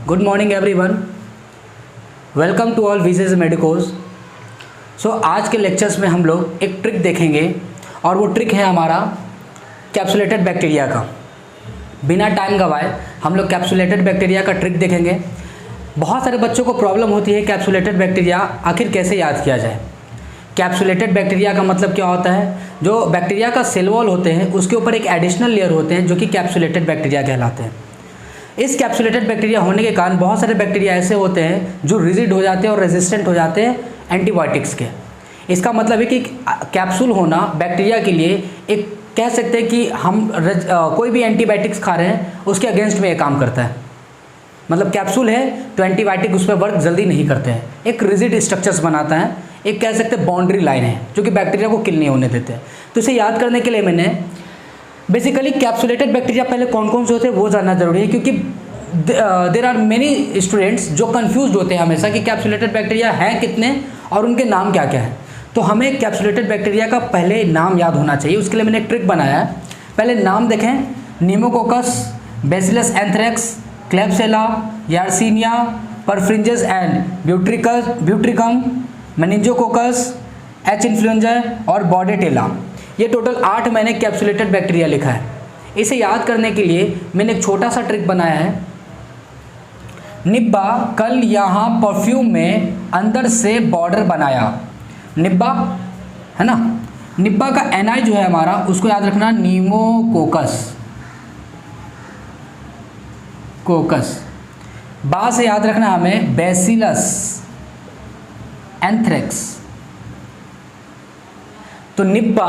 Good morning everyone, welcome to all विजेज medicos. So आज के लेक्चर्स में हम लोग एक ट्रिक देखेंगे और वो ट्रिक है हमारा कैप्सुलेटेड बैक्टीरिया का। बिना टाइम गवाए हम लोग कैप्सुलेटेड बैक्टीरिया का ट्रिक देखेंगे। बहुत सारे बच्चों को प्रॉब्लम होती है कैप्सुलेटेड बैक्टीरिया आखिर कैसे याद किया जाए। कैप्सुलेटेड बैक्टीरिया का मतलब क्या होता है, जो बैक्टीरिया का सेल वॉल होते हैं उसके ऊपर एक एडिशनल लेयर होते हैं जो कि कैप्सुलेटेड बैक्टीरिया कहलाते हैं। इस कैप्सुलेटेड बैक्टीरिया होने के कारण बहुत सारे बैक्टीरिया ऐसे होते हैं जो रिजिड हो जाते हैं और रेजिस्टेंट हो जाते हैं एंटीबायोटिक्स के। इसका मतलब है कि कैप्सूल होना बैक्टीरिया के लिए एक कह सकते हैं कि हम कोई भी एंटीबायोटिक्स खा रहे हैं उसके अगेंस्ट में ये काम करता है। मतलब कैप्सूल है तो एंटीबायोटिक उस पर वर्क जल्दी नहीं करते हैं, एक रिजिड स्ट्रक्चर्स बनाता है, एक कह सकते हैं बाउंड्री लाइन है जो कि बैक्टीरिया को किल नहीं होने देते हैं। तो इसे याद करने के लिए मैंने बेसिकली कैप्सुलेटेड बैक्टीरिया पहले कौन कौन से होते हैं वो जानना जरूरी है, क्योंकि देर आर मेनी स्टूडेंट्स जो कंफ्यूज होते हैं हमेशा कि कैप्सुलेटेड बैक्टीरिया हैं कितने और उनके नाम क्या क्या हैं। तो हमें कैप्सुलेटेड बैक्टीरिया का पहले नाम याद होना चाहिए। उसके लिए मैंने एक ट्रिक बनाया है। पहले नाम देखें, pneumococcus, bacillus anthracis, klebsiella, yersinia, perfringens and butyricum, meningococcus, H influenzae और बॉर्डेटेला। ये टोटल 8 मैंने कैप्सुलेटेड बैक्टीरिया लिखा है। इसे याद करने के लिए मैंने एक छोटा सा ट्रिक बनाया है। निब्बा कल यहाँ परफ्यूम में अंदर से बॉर्डर बनाया। निब्बा है ना, निब्बा का एनआई जो है हमारा उसको याद रखना नीमोकोकस कोकस। बा से याद रखना हमें बैसिलस एंथ्रेक्स। तो निब्बा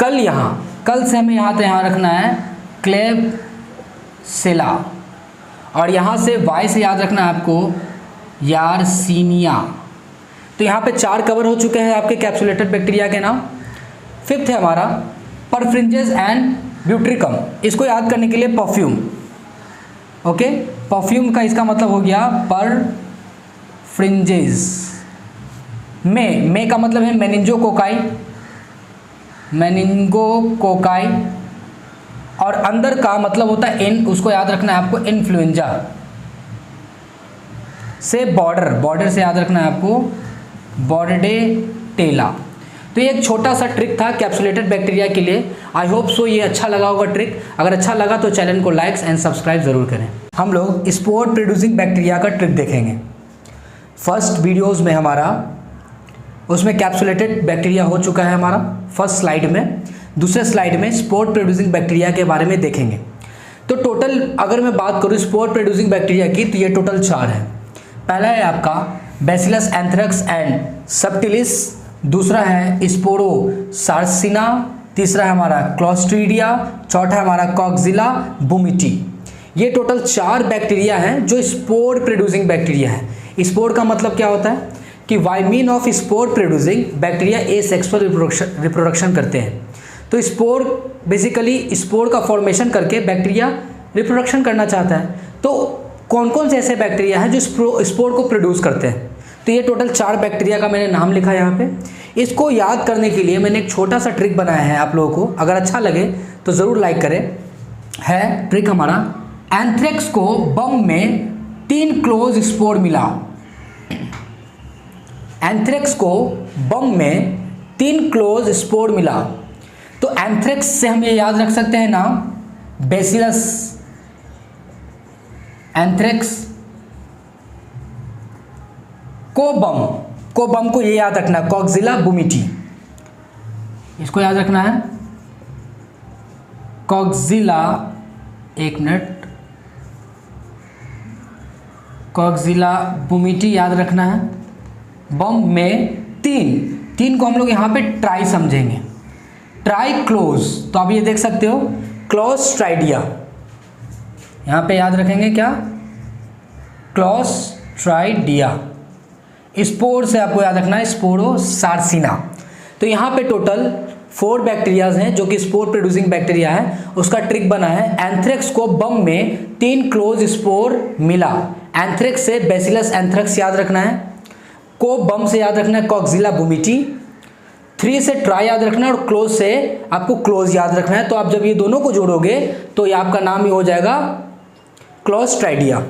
कल यहाँ, कल से हमें यहाँ रखना है क्लेब्सिला, और यहाँ से वाई से याद रखना है आपको यार्सिनिया। तो यहाँ पे 4 कवर हो चुके हैं आपके कैप्सुलेटेड बैक्टीरिया के नाम। 5th है हमारा परफ्रिंजेस एंड ब्यूट्रिकम। इसको याद करने के लिए परफ्यूम, ओके, परफ्यूम का इसका मतलब हो गया परफ्रिंजेस। में का मतलब है मेनिंगोकोकाई, और अंदर का मतलब होता है इन, उसको याद रखना है आपको इन्फ्लुएंजा। से बॉर्डर से याद रखना है आपको बॉर्डेटेला। तो ये एक छोटा सा ट्रिक था कैप्सुलेटेड बैक्टीरिया के लिए। आई होप सो ये अच्छा लगा होगा ट्रिक। अगर अच्छा लगा तो चैनल को लाइक्स एंड सब्सक्राइब जरूर करें। हम लोग स्पोर प्रोड्यूसिंग बैक्टीरिया का ट्रिक देखेंगे। फर्स्ट वीडियोज़ में हमारा उसमें कैप्सुलेटेड बैक्टीरिया हो चुका है हमारा फर्स्ट स्लाइड में। दूसरे स्लाइड में स्पोर प्रोड्यूसिंग बैक्टीरिया के बारे में देखेंगे। तो टोटल अगर मैं बात करूँ स्पोर प्रोड्यूसिंग बैक्टीरिया की तो ये टोटल 4 है। पहला है आपका बैसिलस एंथ्रेक्स एंड सबटिलिस, दूसरा है स्पोरोसार्सिना, तीसरा है हमारा क्लोस्ट्रीडिया, चौथा है हमारा कॉक्सिला बुमिटी। ये टोटल 4 बैक्टीरिया हैं जो स्पोर प्रोड्यूसिंग बैक्टीरिया है। स्पोर का मतलब क्या होता है कि by mean of spore producing bacteria asexual reproduction करते हैं। तो स्पोर बेसिकली स्पोर का फॉर्मेशन करके बैक्टीरिया रिप्रोडक्शन करना चाहता है। तो कौन कौन से ऐसे बैक्टीरिया हैं जो स्पोर को प्रोड्यूस करते हैं। तो ये टोटल 4 बैक्टीरिया का मैंने नाम लिखा है यहाँ पे। इसको याद करने के लिए मैंने एक छोटा सा ट्रिक बनाया है आप लोगों को। अगर अच्छा लगे तो ज़रूर लाइक करें। है ट्रिक हमारा, एंथ्रेक्स को बम में 3 क्लोज स्पोर मिला। एंथ्रेक्स को बम में 3 क्लोज स्पोर मिला। तो एंथ्रेक्स से हम ये याद रख सकते हैं नाम बैसिलस एंथ्रेक्स। को बम को ये याद रखना कॉक्सिला बुमिटी, इसको याद रखना है कॉक्सिला, एक मिनट, कॉक्सिला बुमिटी याद रखना है। बम में 3 को हम लोग यहाँ पे ट्राई समझेंगे, ट्राई क्लोज। तो आप ये देख सकते हो क्लोस्ट्राइडिया, यहाँ पे याद रखेंगे क्या, क्लोस्ट्राइडिया। स्पोर से आपको याद रखना है स्पोरोसार्सिना। तो यहाँ पे टोटल 4 बैक्टीरियाज हैं जो कि स्पोर प्रोड्यूसिंग बैक्टीरिया है। उसका ट्रिक बना है एंथ्रेक्स को बम में 3 क्लोज स्पोर मिला। एंथ्रेक्स से बैसिलस एंथ्रेक्स याद रखना है, को बम से याद रखना है कॉक्सिला बुमिटी, 3 से ट्राई याद रखना है और क्लोज से आपको क्लोज याद रखना है। तो आप जब ये दोनों को जोड़ोगे तो ये आपका नाम ही हो जाएगा क्लोस्ट्राइडिया।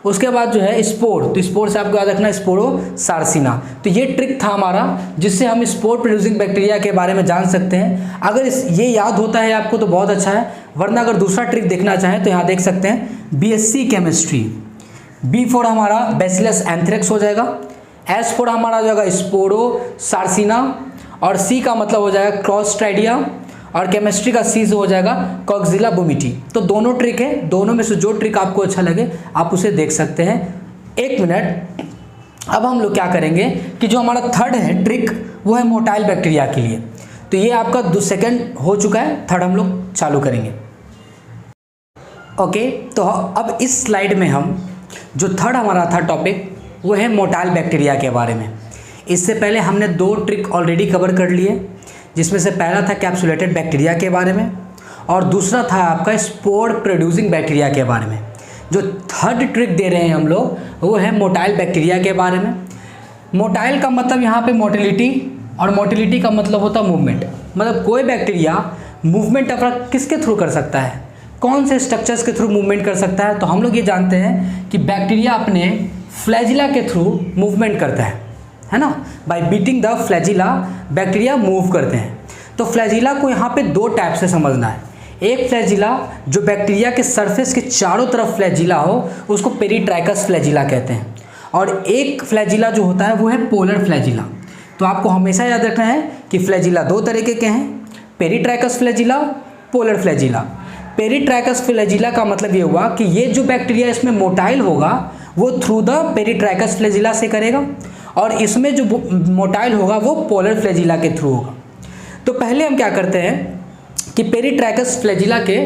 उसके बाद जो है स्पोर, तो स्पोर से आपको याद रखना स्पोरो सार्सिना। तो ये ट्रिक था हमारा जिससे हम स्पोर प्रोड्यूसिंग बैक्टीरिया के बारे में जान सकते हैं। अगर ये याद होता है आपको तो बहुत अच्छा है, वरना अगर दूसरा ट्रिक देखना चाहें तो यहाँ देख सकते हैं बीएससी केमिस्ट्री। बी फॉर हमारा बैसिलस एंथ्रेक्स हो जाएगा, एस फॉर हमारा हो जाएगा स्पोरो सार्सिना, और सी का मतलब हो जाएगा क्लॉस्ट्राइडिया, और केमिस्ट्री का सी से हो जाएगा कॉक्सिला बुमिटी। तो दोनों ट्रिक है, दोनों में से जो ट्रिक आपको अच्छा लगे आप उसे देख सकते हैं। एक मिनट, अब हम लोग क्या करेंगे कि जो हमारा थर्ड है ट्रिक वो है मोटाइल बैक्टीरिया के लिए। तो ये आपका सेकंड हो चुका है, थर्ड हम लोग चालू करेंगे। ओके, तो अब इस स्लाइड में हम जो थर्ड हमारा था टॉपिक वो है मोटाइल बैक्टीरिया के बारे में। इससे पहले हमने 2 ट्रिक ऑलरेडी कवर कर लिए, जिसमें से पहला था कैप्सुलेटेड बैक्टीरिया के बारे में और दूसरा था आपका स्पोर प्रोड्यूसिंग बैक्टीरिया के बारे में। जो थर्ड ट्रिक दे रहे हैं हम लोग वो है मोटाइल बैक्टीरिया के बारे में। मोटाइल का मतलब यहाँ पे मोटिलिटी, और मोटिलिटी का मतलब होता है मूवमेंट। मतलब कोई बैक्टीरिया मूवमेंट अपना किसके थ्रू कर सकता है, कौन से स्ट्रक्चर्स के थ्रू मूवमेंट कर सकता है। तो हम लोग ये जानते हैं कि बैक्टीरिया अपने फ्लैजिला के थ्रू मूवमेंट करता है ना। Bye beating the flagella bacteria move करते हैं। तो फ्लैजिला को यहाँ पे 2 टाइप से समझना है। एक फ्लैजिला जो बैक्टीरिया के सरफेस के चारों तरफ फ्लैजिला हो उसको पेरिट्राइकस फ्लैजिला कहते हैं, और एक फ्लैजिला जो होता है वो है पोलर फ्लैजिला। तो आपको हमेशा याद रखना है कि फ्लैजिला 2 तरीके के हैं, peritrichous flagella, polar flagella. Peritrichous flagella का मतलब ये हुआ कि ये जो बैक्टीरिया इसमें मोटाइल होगा वो थ्रू द पेरिट्राइकस फ्लैजिला से करेगा, और इसमें जो मोटाइल होगा वो पोलर फ्लैजिला के थ्रू होगा। तो पहले हम क्या करते हैं कि पेरिट्राइकस फ्लैजिला के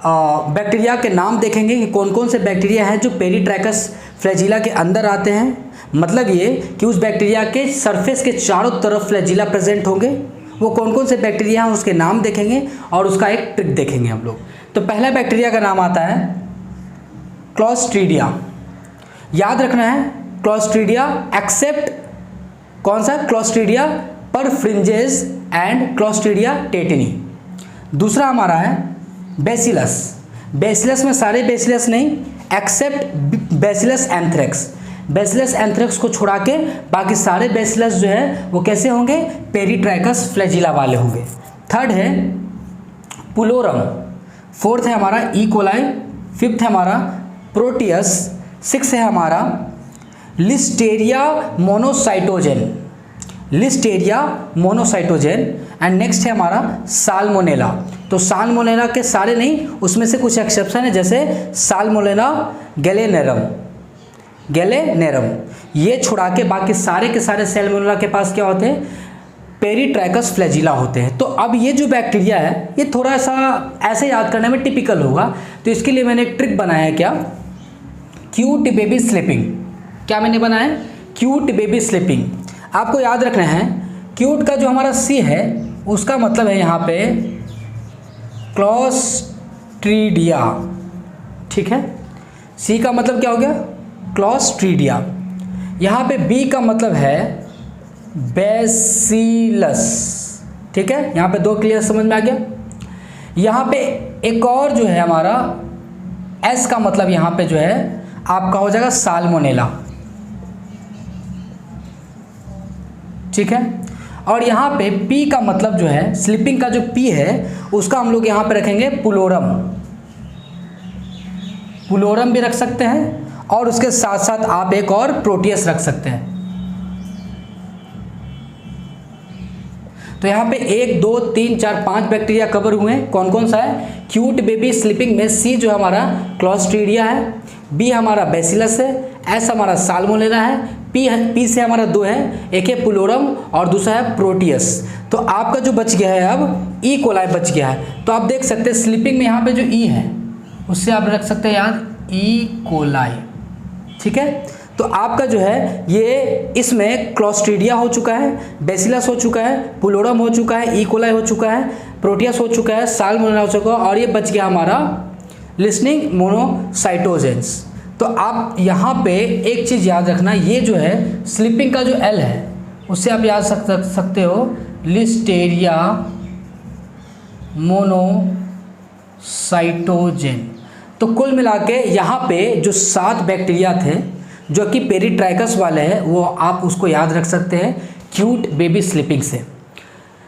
बैक्टीरिया के नाम देखेंगे कि कौन कौन से बैक्टीरिया हैं जो पेरिट्राइकस फ्लैजिला के अंदर आते हैं। मतलब ये कि उस बैक्टीरिया के सरफेस के चारों तरफ फ्लैजिला प्रेजेंट होंगे, वो कौन कौन से बैक्टीरिया हैं उसके नाम देखेंगे और उसका एक ट्रिक देखेंगे हम लोग। तो पहला बैक्टीरिया का नाम आता है क्लॉस्ट्रीडिया। याद रखना है क्लॉस्ट्रीडिया एक्सेप्ट कौन सा, क्लॉस्ट्रीडिया परफ्रिंजेस एंड क्लॉस्ट्रीडिया टेटनी। दूसरा हमारा है बैसिलस। बैसिलस में सारे बैसिलस नहीं, except bacillus anthrax. Bacillus anthrax को छोड़ा के बाकी सारे बैसिलस जो है वो कैसे होंगे, पेरिट्राइकस फ्लैजिला वाले होंगे। थर्ड है पुलोरम, फोर्थ है हमारा ई कोलाई, फिफ्थ है हमारा प्रोटियस, सिक्स है हमारा लिस्टेरिया मोनोसाइटोजेन, लिस्टेरिया मोनोसाइटोजेन, एंड नेक्स्ट है हमारा साल्मोनेला। तो साल्मोनेला के सारे नहीं, उसमें से कुछ एक्सेप्शन है, जैसे साल्मोनेला गैलेनेरम, गैलेनेरम। ये छुड़ा के बाकी सारे के सारे साल्मोनेला के पास क्या होते हैं, पेरिट्राइकस फ्लैजिला होते हैं। तो अब ये जो बैक्टीरिया है ये थोड़ा सा ऐसे याद करने में टिपिकल होगा, तो इसके लिए मैंने एक ट्रिक बनाया है। क्या, क्यूट बेबी स्लीपिंग। क्या मैंने बनाया, क्यूट बेबी स्लीपिंग। आपको याद रखना है क्यूट का जो हमारा सी है उसका मतलब है यहाँ पे क्लॉस्ट्रीडिया, ठीक है। सी का मतलब क्या हो गया, क्लॉस्ट्रीडिया। यहाँ पे बी का मतलब है बैसिलस, ठीक है। यहाँ पे 2 क्लियर समझ में आ गया। यहाँ पे एक और जो है हमारा एस का मतलब यहाँ पे जो है आपका हो जाएगा साल्मोनेला, ठीक है। और यहाँ पे पी का मतलब जो है स्लीपिंग का जो पी है उसका हम लोग यहाँ पे रखेंगे पुलोरम, पुलोरम भी रख सकते हैं, और उसके साथ साथ आप एक और प्रोटियस रख सकते हैं। तो यहाँ पे 1 2 3 4 5 बैक्टीरिया कवर हुए हैं। कौन कौन सा है, क्यूट बेबी स्लीपिंग में सी जो हमारा क्लॉस्ट्रीडिया है, बी हमारा बैसिलस है, एस हमारा साल्मोनेला है, पी से हमारा 2 है, एक है पुलोरम और दूसरा है प्रोटियस। तो आपका जो बच गया है अब ई कोलाई बच गया है। तो आप देख सकते हैं स्लीपिंग में यहाँ पे जो ई है उससे आप रख सकते हैं याद ई कोलाई, ठीक है। तो आपका जो है ये इसमें क्लॉस्ट्रीडिया हो चुका है, बैसिलस हो चुका है, पुलोरम हो चुका है, ई कोलाई हो चुका है, प्रोटियस हो चुका है, साल्मोनेला हो चुका है, और ये बच गया हमारा लिस्निंग मोनोसाइटोजेंस। तो आप यहाँ पे एक चीज़ याद रखना, ये जो है स्लीपिंग का जो एल है उससे आप याद सकते हो लिस्टेरिया मोनोसाइटोजेन। तो कुल मिला के यहाँ पे जो 7 बैक्टीरिया थे जो कि पेरिट्राइकस वाले हैं, वो आप उसको याद रख सकते हैं क्यूट बेबी स्लीपिंग से।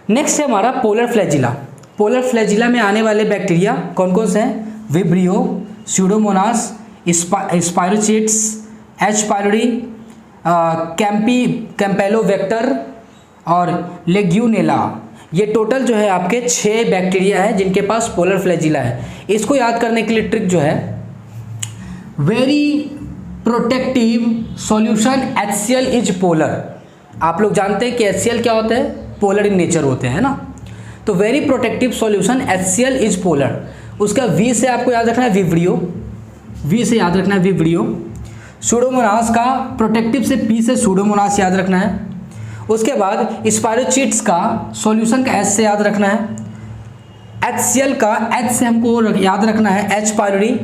नेक्स्ट है हमारा पोलर फ्लैजिला। पोलर फ्लैजिला में आने वाले बैक्टीरिया कौन कौन से हैं? विब्रियो, स्यूडोमोनास, स्पाइरोचिट्स, एच पायलोरी, कैम्पेलोवेक्टर और लेग्यूनेला। ये टोटल जो है आपके 6 बैक्टीरिया है जिनके पास पोलर फ्लैजिला है। इसको याद करने के लिए ट्रिक जो है, very protective solution HCl is polar. आप लोग जानते हैं कि HCl क्या होता है? पोलर इन नेचर होते हैं ना। तो very protective solution HCl is polar. उसका V से आपको याद रखना है विब्रियो, V से याद रखना है विब्रियो। सूडोमोनास का प्रोटेक्टिव से P से सूडोमोनास याद रखना है। उसके बाद स्पाइरोचिट्स का सॉल्यूशन का H से याद रखना है। HCl का H से हमको याद रखना है H पायलोरी।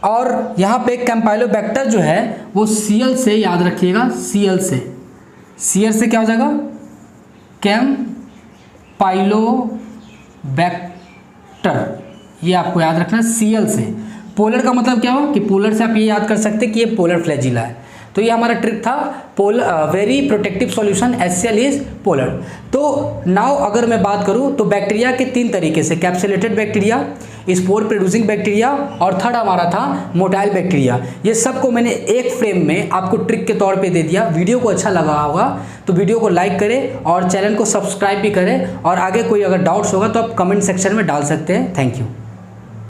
और यहाँ पे कैम्पाइलोबैक्टर जो है वो Cl से याद रखिएगा, Cl से। Cl से क्या हो जाएगा? कैम्पाइलोबैक्टर, ये आपको याद रखना है Cl से। पोलर का मतलब क्या हो कि पोलर से आप ये याद कर सकते हैं कि ये पोलर फ्लैजिला है। तो ये हमारा ट्रिक था, very protective solution HCl is polar. तो नाउ अगर मैं बात करूँ तो बैक्टीरिया के 3 तरीके से, capsulated bacteria, spore producing bacteria और थर्ड हमारा था मोटाइल बैक्टीरिया। ये सबको मैंने एक फ्रेम में आपको ट्रिक के तौर पे दे दिया। वीडियो को अच्छा लगा होगा तो वीडियो को लाइक करें और चैनल को सब्सक्राइब भी करें, और आगे कोई अगर डाउट्स होगा तो आप कमेंट सेक्शन में डाल सकते हैं। Thank you.